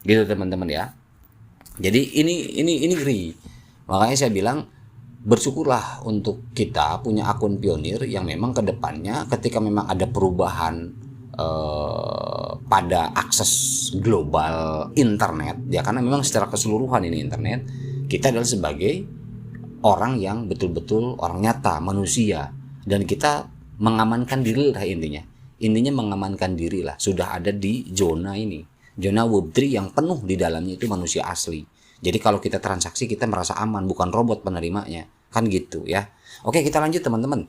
Gitu teman-teman ya. Jadi ini ngeri. Makanya saya bilang bersyukurlah untuk kita punya akun pionir yang memang ke depannya ketika memang ada perubahan pada akses global internet, ya, karena memang secara keseluruhan ini internet, kita adalah sebagai orang yang betul-betul orang nyata, manusia, dan kita mengamankan diri lah intinya mengamankan diri lah, sudah ada di zona ini. Zona Web3 yang penuh di dalamnya itu manusia asli. Jadi kalau kita transaksi kita merasa aman, bukan robot penerimanya. Kan gitu ya. Oke, kita lanjut teman-teman.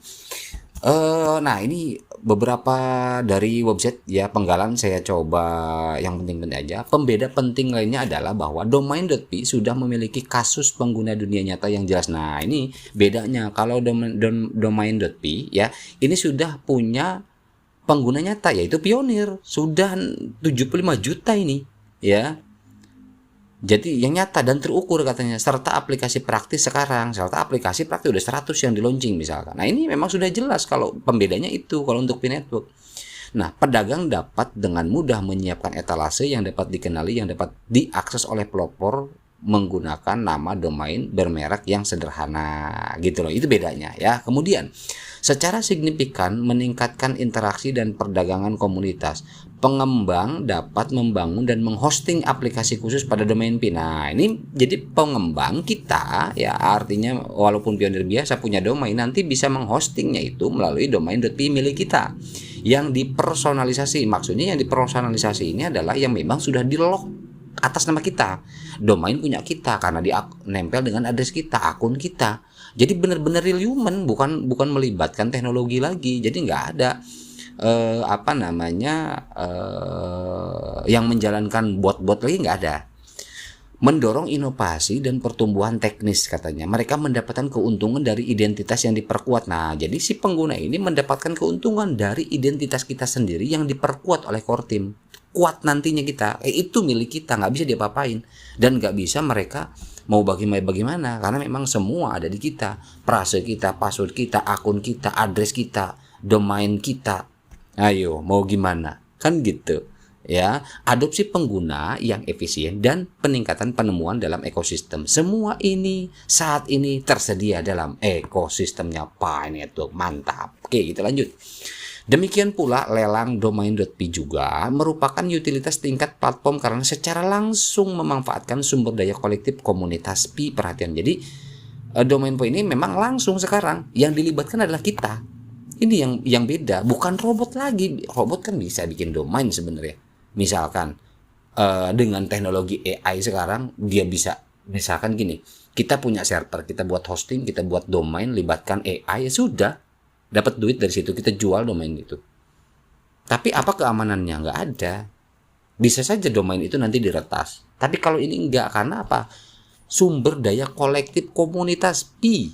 Nah ini beberapa dari website ya penggalan saya coba yang penting-penting aja. Pembeda penting lainnya adalah bahwa domain.pi sudah memiliki kasus pengguna dunia nyata yang jelas. Nah ini bedanya kalau domain.pi ya ini sudah punya pengguna nyata yaitu Pionir, sudah 75 juta ini ya. Jadi yang nyata dan terukur katanya, serta aplikasi praktis sekarang, serta aplikasi praktis udah 100 yang di launching misalkan. Nah ini memang sudah jelas kalau pembedanya itu kalau untuk P-Network. Nah pedagang dapat dengan mudah menyiapkan etalase yang dapat dikenali, yang dapat diakses oleh pelopor menggunakan nama domain bermerek yang sederhana gitu loh. Itu bedanya ya. Kemudian secara signifikan meningkatkan interaksi dan perdagangan komunitas. Pengembang dapat membangun dan menghosting aplikasi khusus pada domain Pi. Nah, ini jadi pengembang kita ya artinya walaupun Pionir biasa punya domain nanti bisa menghostingnya itu melalui domain.pi milik kita yang dipersonalisasi. Maksudnya yang dipersonalisasi ini adalah yang memang sudah di-lock atas nama kita. Domain punya kita karena dia nempel dengan address kita, akun kita. Jadi benar-benar real human, bukan melibatkan teknologi lagi. Jadi nggak ada yang menjalankan bot-bot lagi, nggak ada. Mendorong inovasi dan pertumbuhan teknis katanya. Mereka mendapatkan keuntungan dari identitas yang diperkuat. Nah, jadi si pengguna ini mendapatkan keuntungan dari identitas kita sendiri yang diperkuat oleh core team. Kuat nantinya kita, itu milik kita, nggak bisa diapa-apain. Dan nggak bisa mereka mau bagaimana, karena memang semua ada di kita. Prase kita, password kita, akun kita, address kita, domain kita. Ayo, mau gimana? Kan gitu. Ya, adopsi pengguna yang efisien dan peningkatan penemuan dalam ekosistem. Semua ini saat ini tersedia dalam ekosistemnya Pi-Network. Mantap. Oke, kita lanjut. Demikian pula lelang domain.pi juga merupakan utilitas tingkat platform karena secara langsung memanfaatkan sumber daya kolektif komunitas Pi. Perhatian. Jadi domain.pi ini memang langsung sekarang yang dilibatkan adalah kita. Ini yang beda, bukan robot lagi. Robot kan bisa bikin domain sebenarnya. Misalkan dengan teknologi AI sekarang dia bisa misalkan gini, kita punya server, kita buat hosting, kita buat domain, libatkan AI, ya sudah. Dapat duit dari situ, kita jual domain itu. Tapi apa keamanannya? Nggak ada. Bisa saja domain itu nanti diretas. Tapi kalau ini enggak, karena apa? Sumber daya kolektif komunitas Pi.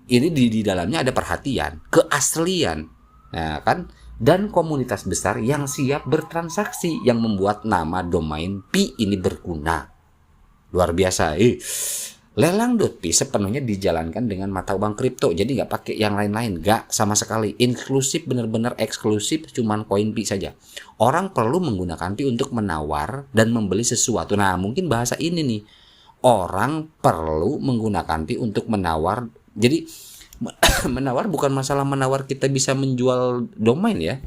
Ini di dalamnya ada perhatian, keaslian, nah, kan? Dan komunitas besar yang siap bertransaksi yang membuat nama domain Pi ini berguna. Luar biasa. Lelang.pi sepenuhnya dijalankan dengan mata uang kripto, jadi nggak pakai yang lain-lain, nggak sama sekali. Inklusif, benar-benar eksklusif, cuman koin Pi saja. Orang perlu menggunakan Pi untuk menawar dan membeli sesuatu. Nah, mungkin bahasa ini nih, orang perlu menggunakan Pi untuk menawar. Jadi menawar bukan masalah menawar kita bisa menjual domain ya,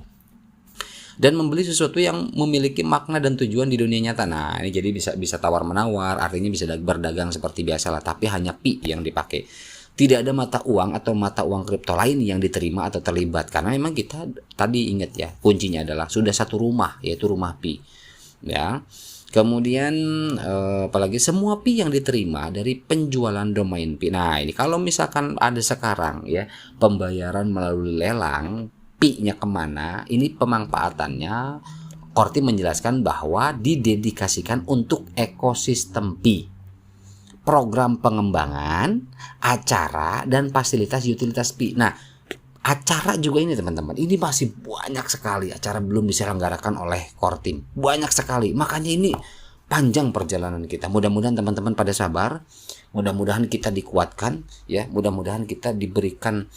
dan membeli sesuatu yang memiliki makna dan tujuan di dunia nyata. Nah ini jadi bisa tawar menawar, artinya bisa berdagang seperti biasa lah, tapi hanya Pi yang dipakai. Tidak ada mata uang atau mata uang kripto lain yang diterima atau terlibat, karena memang kita tadi ingat ya, kuncinya adalah sudah satu rumah, yaitu rumah Pi ya. Kemudian apalagi semua Pi yang diterima dari penjualan domain Pi. Nah ini kalau misalkan ada sekarang ya pembayaran melalui lelang, Pi-nya kemana? Ini pemanfaatannya Korti menjelaskan bahwa didedikasikan untuk ekosistem Pi, program pengembangan, acara, dan fasilitas utilitas Pi. Nah acara juga ini teman-teman, ini masih banyak sekali acara belum diselenggarakan oleh core team, banyak sekali. Makanya ini panjang perjalanan kita. Mudah-mudahan teman-teman pada sabar, mudah-mudahan kita dikuatkan ya, mudah-mudahan kita diberikan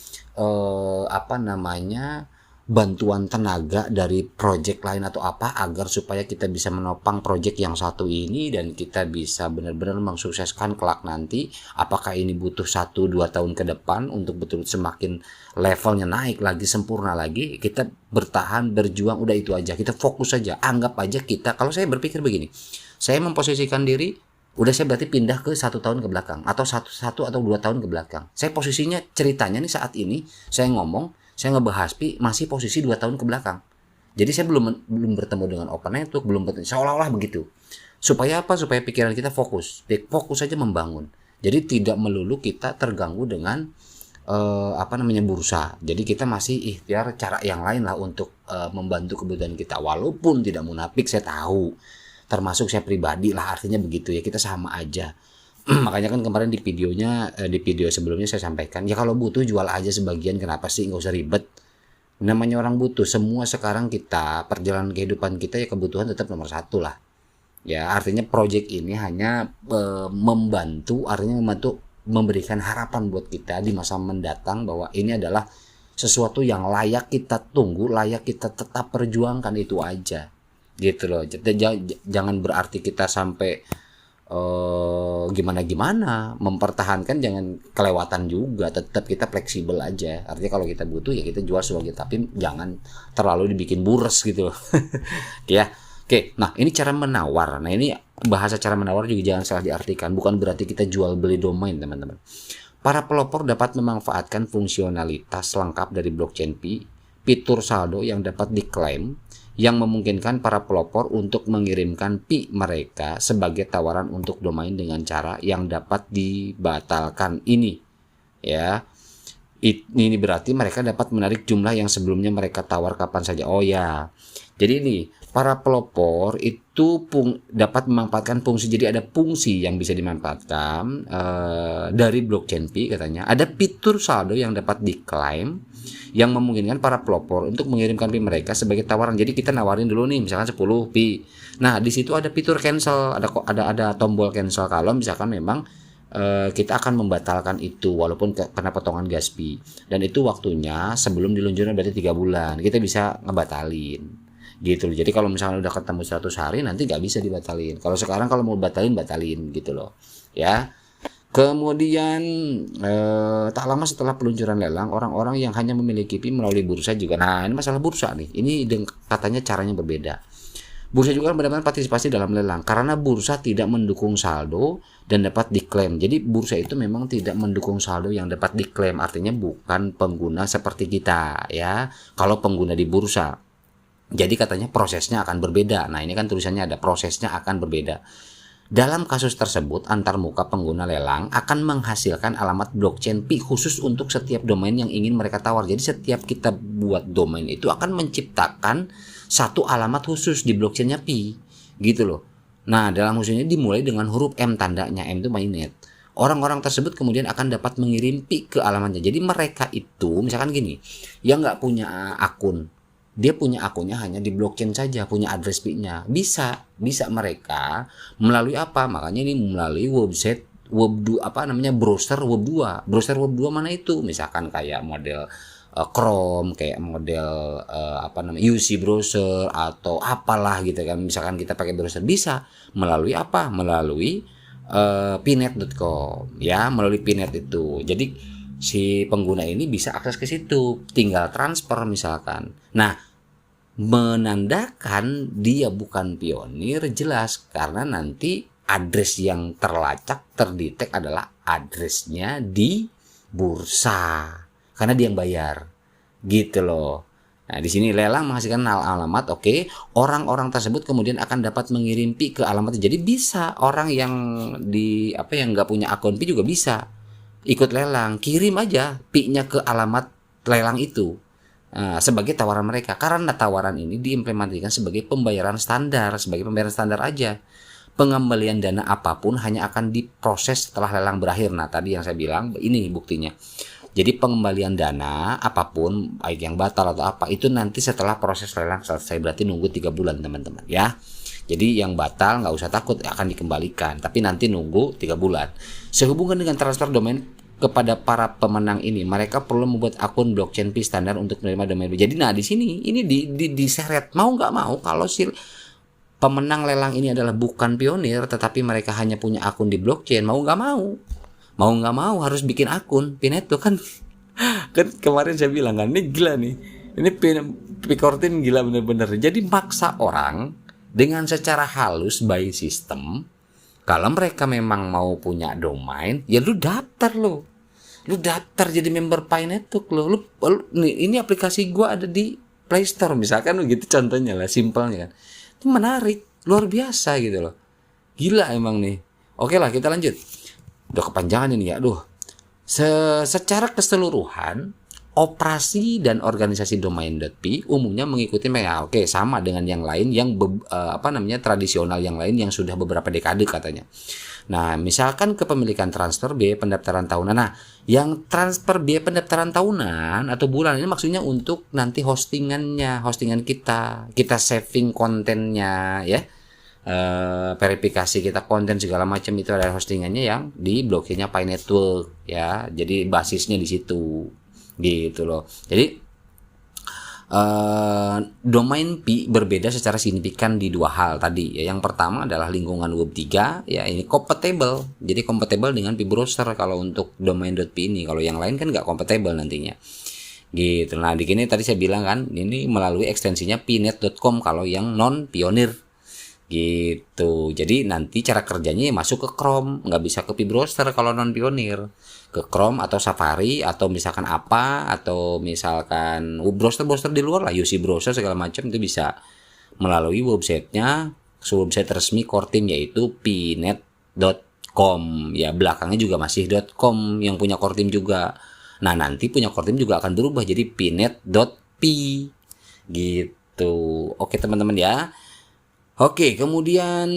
bantuan tenaga dari project lain atau apa, agar supaya kita bisa menopang project yang satu ini dan kita bisa benar-benar mensukseskan kelak nanti. Apakah ini butuh 1-2 tahun ke depan untuk betul semakin levelnya naik lagi, sempurna lagi, kita bertahan, berjuang, udah itu aja, kita fokus saja. Anggap aja kita, kalau saya berpikir begini, saya memposisikan diri, udah saya berarti pindah ke 1 tahun ke belakang atau 1 atau 2 tahun ke belakang. Saya posisinya ceritanya nih saat ini saya ngomong, saya ngebahas Pi masih posisi 2 tahun ke belakang. Jadi saya belum bertemu dengan open network, belum bertemu, seolah-olah begitu. Supaya apa? Supaya pikiran kita fokus saja membangun. Jadi tidak melulu kita terganggu dengan bursa. Jadi kita masih ikhtiar cara yang lain lah untuk membantu kebutuhan kita. Walaupun tidak munafik, saya tahu. Termasuk saya pribadi lah, artinya begitu ya, kita sama aja. Makanya kan kemarin di video sebelumnya saya sampaikan, ya kalau butuh jual aja sebagian, kenapa sih, nggak usah ribet. Namanya orang butuh, semua sekarang kita, perjalanan kehidupan kita ya kebutuhan tetap nomor satu lah. Ya artinya project ini hanya membantu memberikan harapan buat kita di masa mendatang bahwa ini adalah sesuatu yang layak kita tunggu, layak kita tetap perjuangkan, itu aja gitu loh. Jangan berarti kita sampai gimana mempertahankan, jangan kelewatan juga, tetap kita fleksibel aja. Artinya kalau kita butuh ya kita jual sebagai, tapi jangan terlalu dibikin bures gitu loh. Ya. Oke, nah ini cara menawar. Nah ini bahasa cara menawar juga jangan salah diartikan, bukan berarti kita jual beli domain, teman-teman. Para pelopor dapat memanfaatkan fungsionalitas lengkap dari blockchain Pi, fitur saldo yang dapat diklaim, yang memungkinkan para pelopor untuk mengirimkan Pi mereka sebagai tawaran untuk domain dengan cara yang dapat dibatalkan ini. Ya, ini berarti mereka dapat menarik jumlah yang sebelumnya mereka tawar kapan saja. Oh ya, jadi ini para pelopor itu dapat memanfaatkan fungsi. Jadi ada fungsi yang bisa dimanfaatkan dari blockchain Pi katanya. Ada fitur saldo yang dapat diklaim, yang memungkinkan para pelopor untuk mengirimkan Pi mereka sebagai tawaran. Jadi kita nawarin dulu nih misalkan 10 Pi. Nah, di situ ada fitur cancel, ada tombol cancel kalau misalkan memang kita akan membatalkan itu walaupun kena potongan gas Pi. Dan itu waktunya sebelum diluncurkan berarti 3 bulan. Kita bisa ngebatalin. Gitu loh. Jadi kalau misalnya udah ketemu 100 hari nanti nggak bisa dibatalin. Kalau sekarang kalau mau batalin gitu loh. Ya. Kemudian tak lama setelah peluncuran lelang, orang-orang yang hanya memiliki Pi melalui bursa juga. Nah, ini masalah bursa nih. Ini katanya caranya berbeda. Bursa juga mendapatkan partisipasi dalam lelang karena bursa tidak mendukung saldo dan dapat diklaim. Jadi bursa itu memang tidak mendukung saldo yang dapat diklaim. Artinya bukan pengguna seperti kita ya. Kalau pengguna di bursa. Jadi katanya prosesnya akan berbeda. Nah, ini kan tulisannya ada prosesnya akan berbeda. Dalam kasus tersebut, antarmuka pengguna lelang akan menghasilkan alamat blockchain Pi khusus untuk setiap domain yang ingin mereka tawar. Jadi setiap kita buat domain itu akan menciptakan satu alamat khusus di blockchainnya Pi. Gitu loh. Nah, dalam khusus ini dimulai dengan huruf M, tandanya M itu mainnet. Orang-orang tersebut kemudian akan dapat mengirim Pi ke alamatnya. Jadi mereka itu, misalkan gini, yang nggak punya akun, dia punya akunnya hanya di blockchain saja, punya address Pi-nya. Bisa mereka melalui apa? Makanya ini melalui website browser web 2. Browser web 2 mana itu? Misalkan kayak model Chrome, kayak model UC browser atau apalah gitu kan. Misalkan kita pakai browser bisa melalui apa? Melalui pinet.com ya, melalui Pinet itu. Jadi si pengguna ini bisa akses ke situ, tinggal transfer misalkan. Nah, menandakan dia bukan pionir jelas karena nanti address yang terdetek adalah addressnya di bursa karena dia yang bayar gitu loh. Nah, di sini lelang menghasilkan alamat, oke. Orang-orang tersebut kemudian akan dapat mengirim Pi ke alamat. Jadi bisa orang yang yang nggak punya akun Pi juga bisa ikut lelang, kirim aja Pi-nya ke alamat lelang itu. Sebagai tawaran mereka, karena tawaran ini diimplementasikan sebagai pembayaran standar aja. Pengembalian dana apapun hanya akan diproses setelah lelang berakhir. Nah, tadi yang saya bilang ini buktinya. Jadi pengembalian dana apapun, baik yang batal atau apa, itu nanti setelah proses lelang selesai, berarti nunggu 3 bulan teman-teman ya. Jadi yang batal nggak usah takut akan dikembalikan, tapi nanti nunggu 3 bulan. Sehubungan dengan transfer domain kepada para pemenang ini, mereka perlu membuat akun blockchain Pi standar untuk menerima domain. Jadi nah di sini ini diseret mau nggak mau, kalau si pemenang lelang ini adalah bukan pionir tetapi mereka hanya punya akun di blockchain, mau nggak mau harus bikin akun. Pinet tuh kan kemarin saya bilang kan, ini gila nih, ini Picortin gila bener-bener. Jadi maksa orang dengan secara halus by system. Kalau mereka memang mau punya domain, ya lu daftar jadi member Pi Network lo. Ini aplikasi gua ada di Play Store misalkan begitu contohnya lah, simpelnya kan. Itu menarik, luar biasa gitu loh. Gila emang nih. Oke lah, kita lanjut. Udah kepanjangan ini ya. Aduh. Secara keseluruhan, operasi dan organisasi domain.pi umumnya mengikuti oke, sama dengan yang lain yang tradisional yang lain yang sudah beberapa dekade katanya. Nah, misalkan kepemilikan transfer biaya pendaftaran tahunan. Nah, yang transfer biaya pendaftaran tahunan atau bulan ini maksudnya untuk nanti hostingan kita saving kontennya ya. Verifikasi kita konten segala macam itu ada hostingannya yang di blockchainnya Pi Network ya. Jadi basisnya di situ. Gitu loh. Jadi domain Pi berbeda secara signifikan di dua hal tadi ya. Yang pertama adalah lingkungan Web 3 ya, ini compatible. Jadi compatible dengan Pi browser kalau untuk domain.pi ini. Kalau yang lain kan nggak compatible nantinya. Gitu. Nah, di sini tadi saya bilang kan ini melalui ekstensinya pinet.com kalau yang non pionir. Gitu. Jadi nanti cara kerjanya masuk ke Chrome, nggak bisa ke Pi browser kalau non pionir. Ke Chrome atau Safari atau misalkan atau misalkan browser di luar lah, UC browser segala macam itu bisa melalui websitenya, website resmi core team yaitu pinet.com ya, belakangnya juga masih .com yang punya core team juga. Nah, nanti punya core team juga akan berubah jadi pinet.pi gitu. Oke teman-teman ya. Oke, kemudian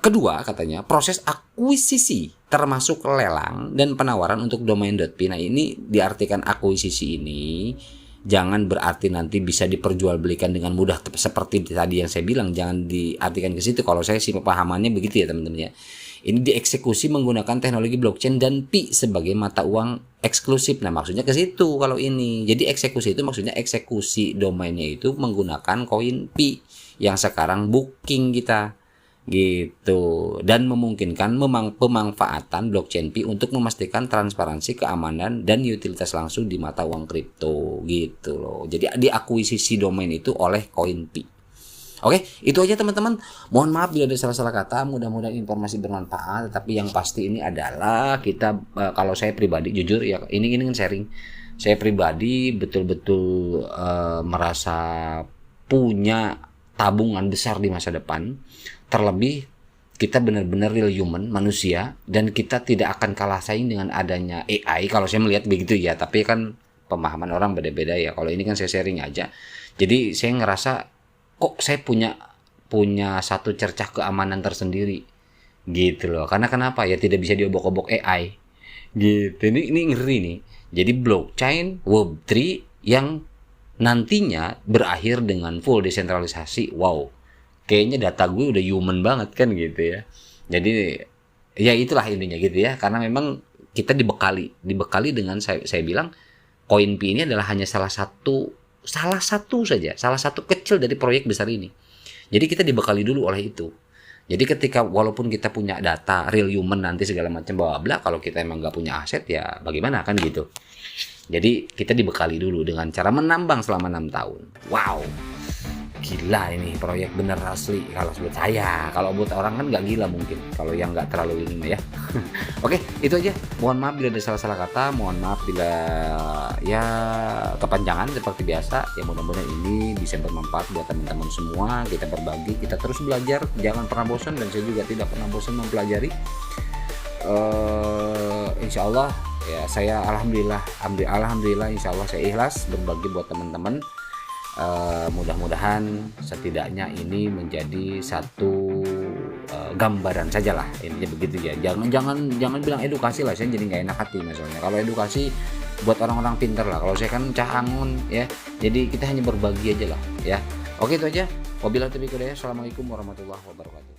kedua katanya proses akuisisi termasuk lelang dan penawaran untuk domain.pi. Nah, ini diartikan akuisisi ini jangan berarti nanti bisa diperjualbelikan dengan mudah seperti tadi yang saya bilang, jangan diartikan ke situ. Kalau saya sih pemahamannya begitu ya teman-teman ya. Ini dieksekusi menggunakan teknologi blockchain dan Pi sebagai mata uang eksklusif. Nah, maksudnya ke situ kalau ini. Jadi eksekusi itu maksudnya eksekusi domainnya itu menggunakan koin Pi yang sekarang booking kita. Gitu. Dan memungkinkan pemanfaatan blockchain Pi untuk memastikan transparansi, keamanan dan utilitas langsung di mata uang kripto gitu loh. Jadi diakuisisi domain itu oleh koin Pi. Oke, itu aja teman-teman. Mohon maaf bila ada salah-salah kata. Mudah-mudahan informasi bermanfaat. Tapi yang pasti ini adalah kita, kalau saya pribadi jujur ya, ini kan sharing. Saya pribadi betul-betul merasa punya tabungan besar di masa depan. Terlebih kita benar-benar real human, manusia, dan kita tidak akan kalah saing dengan adanya AI. Kalau saya melihat begitu ya. Tapi kan pemahaman orang beda-beda ya. Kalau ini kan saya sharing aja. Jadi saya ngerasa kok saya punya satu cercah keamanan tersendiri gitu loh. Karena kenapa ya, tidak bisa diobok-obok AI gitu. Ini ngeri nih. Jadi blockchain Web3 yang nantinya berakhir dengan full desentralisasi. Wow, kayaknya data gue udah human banget kan gitu ya. Jadi ya itulah intinya gitu ya. Karena memang kita dibekali dengan saya bilang koin Pi ini adalah hanya salah satu kecil dari proyek besar ini. Jadi kita dibekali dulu oleh itu. Jadi ketika walaupun kita punya data real human nanti segala macam bla, kalau kita emang nggak punya aset ya bagaimana kan gitu. Jadi kita dibekali dulu dengan cara menambang selama 6 tahun. Wow, gila ini proyek bener asli kalau buat saya. Kalau buat orang kan nggak gila mungkin, kalau yang nggak terlalu ini ya. Oke, itu aja. Mohon maaf bila ada salah-salah kata, mohon maaf bila ya kepanjangan seperti biasa. Ya mudah-mudahan ini bisa bermanfaat buat teman-teman semua. Kita berbagi, kita terus belajar, jangan pernah bosan, dan saya juga tidak pernah bosan mempelajari. Insya Allah ya, saya alhamdulillah insya Allah saya ikhlas berbagi buat teman-teman. Mudah-mudahan setidaknya ini menjadi satu gambaran saja lah, intinya begitu ya. Jangan bilang edukasi lah, saya jadi nggak enak hati misalnya. Kalau edukasi buat orang-orang pintar lah, kalau saya kan cah angon ya. Jadi kita hanya berbagi aja lah ya. Oke, itu aja. Wabillahi taufiq wal hidayah. Assalamualaikum warahmatullahi wabarakatuh.